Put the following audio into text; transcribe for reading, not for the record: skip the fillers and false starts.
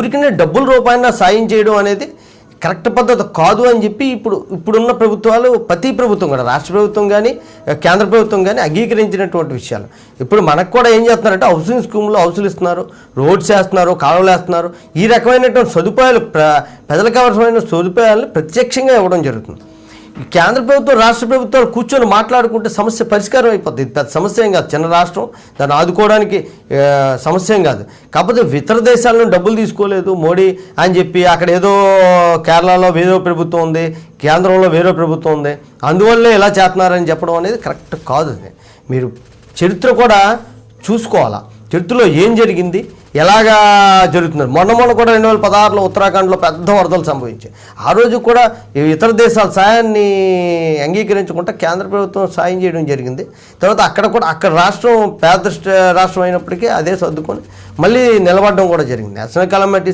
ఊరికనే డబ్బుల రూపాయన సాయం చేయడం అనేది కరెక్ట్ పద్ధతి కాదు అని చెప్పి ఇప్పుడున్న ప్రభుత్వాలు, ప్రతి ప్రభుత్వం కూడా, రాష్ట్ర ప్రభుత్వం కానీ కేంద్ర ప్రభుత్వం కానీ అంగీకరించినటువంటి విషయాలు. ఇప్పుడు మనకు కూడా ఏం చేస్తున్నారంటే హౌసింగ్ స్కీమ్లో హౌసులు ఇస్తున్నారు, రోడ్స్ వేస్తున్నారు, కాలువలు వేస్తున్నారు. ఈ రకమైనటువంటి సదుపాయాలు, ప్రజలకు అవసరమైన సదుపాయాలను ప్రత్యక్షంగా ఇవ్వడం జరుగుతుంది. కేంద్ర ప్రభుత్వం రాష్ట్ర ప్రభుత్వాలు కూర్చొని మాట్లాడుకుంటే సమస్య పరిష్కారం అయిపోతుంది. ఇది పెద్ద సమస్య ఏం కాదు, చిన్న రాష్ట్రం, దాన్ని ఆదుకోవడానికి సమస్య ఏం కాదు. కాకపోతే ఇతర దేశాల నుండి డబ్బులు తీసుకోలేదు మోడీ అని చెప్పి అక్కడ ఏదో కేరళలో వేరే ప్రభుత్వం ఉంది, కేంద్రంలో వేరే ప్రభుత్వం ఉంది, అందువల్లే ఇలా చేస్తున్నారని చెప్పడం అనేది కరెక్ట్ కాదు. అది మీరు చరిత్ర కూడా చూసుకోవాలా, చరిత్రలో ఏం జరిగింది, ఎలాగా జరుగుతున్నారు. మొన్న కూడా 2016లో ఉత్తరాఖండ్లో పెద్ద వరదలు సంభవించాయి. ఆ రోజు కూడా ఇతర దేశాల సాయాన్ని అంగీకరించకుండా కేంద్ర ప్రభుత్వం సాయం చేయడం జరిగింది. తర్వాత అక్కడ రాష్ట్రం పేద రాష్ట్రం అయినప్పటికీ అదే సర్దుకొని మళ్ళీ నిలబడడం కూడా జరిగింది. National calamity